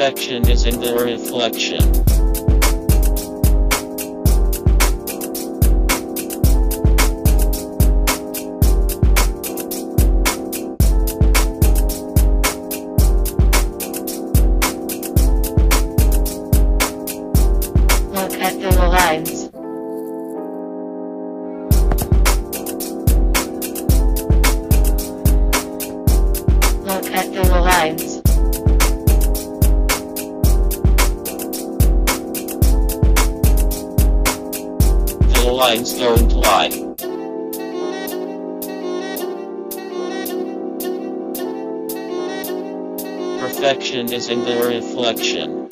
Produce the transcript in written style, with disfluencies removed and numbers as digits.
Perfection is in the reflection. Look at the lines. Look at the lines. The lines don't lie. Perfection is in the reflection.